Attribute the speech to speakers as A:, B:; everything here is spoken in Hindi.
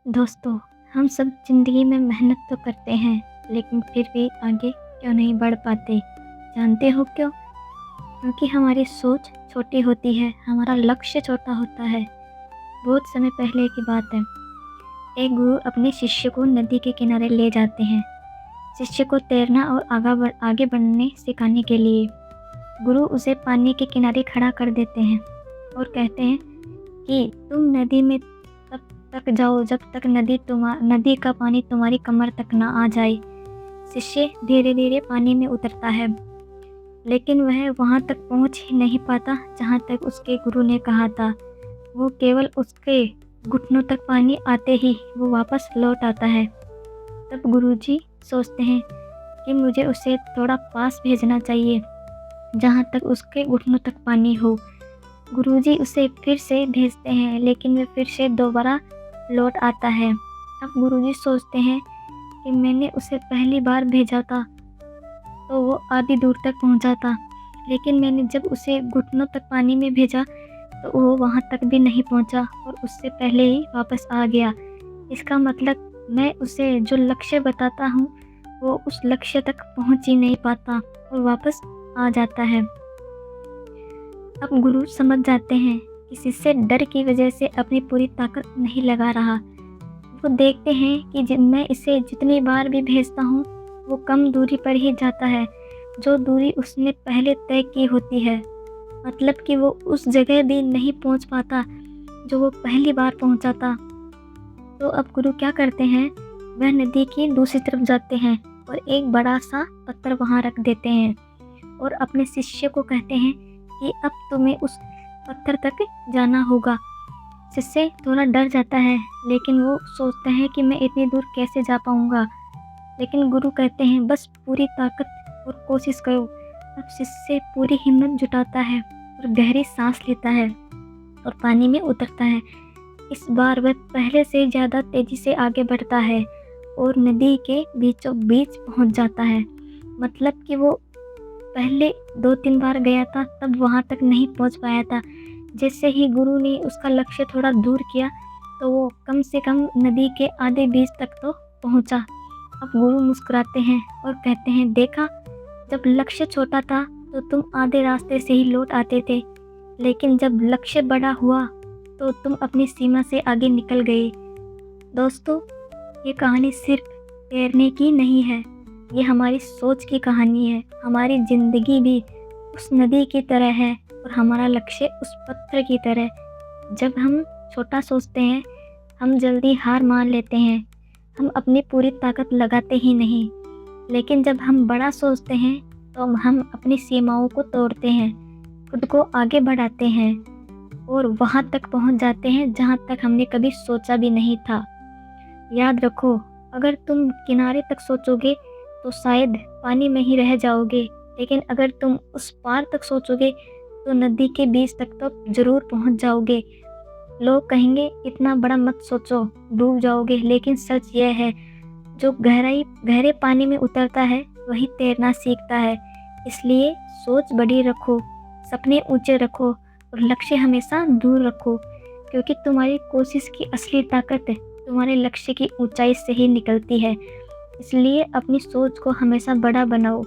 A: दोस्तों, हम सब ज़िंदगी में मेहनत तो करते हैं, लेकिन फिर भी आगे क्यों नहीं बढ़ पाते? जानते हो क्यों? क्योंकि हमारी सोच छोटी होती है, हमारा लक्ष्य छोटा होता है। बहुत समय पहले की बात है, एक गुरु अपने शिष्य को नदी के किनारे ले जाते हैं, शिष्य को तैरना और आगे बढ़ने सिखाने के लिए। गुरु उसे पानी के किनारे खड़ा कर देते हैं और कहते हैं कि तुम नदी में तब तक जाओ जब तक नदी का पानी तुम्हारी कमर तक ना आ जाए। शिष्य धीरे धीरे पानी में उतरता है, लेकिन वह वहाँ तक पहुँच ही नहीं पाता जहाँ तक उसके गुरु ने कहा था। वो केवल उसके घुटनों तक पानी आते ही वो वापस लौट आता है। तब गुरुजी सोचते हैं कि मुझे उसे थोड़ा पास भेजना चाहिए, जहाँ तक उसके घुटनों तक पानी हो। गुरुजी उसे फिर से भेजते हैं, लेकिन वह फिर से दोबारा लौट आता है। अब गुरुजी सोचते हैं कि मैंने उसे पहली बार भेजा था तो वो आधी दूर तक पहुंचा था, लेकिन मैंने जब उसे घुटनों तक पानी में भेजा तो वो वहां तक भी नहीं पहुंचा और उससे पहले ही वापस आ गया। इसका मतलब मैं उसे जो लक्ष्य बताता हूँ वो उस लक्ष्य तक पहुंच ही नहीं पाता और वापस आ जाता है। अब गुरु समझ जाते हैं कि शिष्य डर की वजह से अपनी पूरी ताकत नहीं लगा रहा। वो देखते हैं कि मैं इसे जितनी बार भी भेजता हूँ वो कम दूरी पर ही जाता है, जो दूरी उसने पहले तय की होती है। मतलब कि वो उस जगह भी नहीं पहुँच पाता जो वो पहली बार पहुँचा था। तो अब गुरु क्या करते हैं, वह नदी की दूसरी तरफ जाते हैं और एक बड़ा सा पत्थर वहाँ रख देते हैं और अपने शिष्य को कहते हैं कि अब तुम्हें उस पत्थर तक जाना होगा। शिष्य थोड़ा डर जाता है, लेकिन वो सोचते हैं कि मैं इतनी दूर कैसे जा पाऊँगा। लेकिन गुरु कहते हैं बस पूरी ताकत और कोशिश करो। अब शिष्य पूरी हिम्मत जुटाता है और गहरी सांस लेता है और पानी में उतरता है। इस बार वह पहले से ज़्यादा तेज़ी से आगे बढ़ता है और नदी के बीचों बीच पहुंच जाता है। मतलब कि वो पहले 2-3 बार गया था तब वहां तक नहीं पहुंच पाया था। जैसे ही गुरु ने उसका लक्ष्य थोड़ा दूर किया तो वो कम से कम नदी के आधे बीच तक तो पहुंचा। अब गुरु मुस्कुराते हैं और कहते हैं, देखा, जब लक्ष्य छोटा था तो तुम आधे रास्ते से ही लौट आते थे, लेकिन जब लक्ष्य बड़ा हुआ तो तुम अपनी सीमा से आगे निकल गए। दोस्तों, ये कहानी सिर्फ तैरने की नहीं है, ये हमारी सोच की कहानी है। हमारी ज़िंदगी भी उस नदी की तरह है और हमारा लक्ष्य उस पत्थर की तरह। जब हम छोटा सोचते हैं, हम जल्दी हार मान लेते हैं, हम अपनी पूरी ताकत लगाते ही नहीं। लेकिन जब हम बड़ा सोचते हैं तो हम अपनी सीमाओं को तोड़ते हैं, खुद को आगे बढ़ाते हैं और वहाँ तक पहुँच जाते हैं जहाँ तक हमने कभी सोचा भी नहीं था। याद रखो, अगर तुम किनारे तक सोचोगे तो शायद पानी में ही रह जाओगे, लेकिन अगर तुम उस पार तक सोचोगे तो नदी के बीच तक तो ज़रूर पहुंच जाओगे। लोग कहेंगे इतना बड़ा मत सोचो, डूब जाओगे, लेकिन सच यह है, जो गहरे पानी में उतरता है वही तैरना सीखता है। इसलिए सोच बड़ी रखो, सपने ऊंचे रखो और लक्ष्य हमेशा दूर रखो, क्योंकि तुम्हारी कोशिश की असली ताकत तुम्हारे लक्ष्य की ऊंचाई से ही निकलती है। इसलिए अपनी सोच को हमेशा बड़ा बनाओ।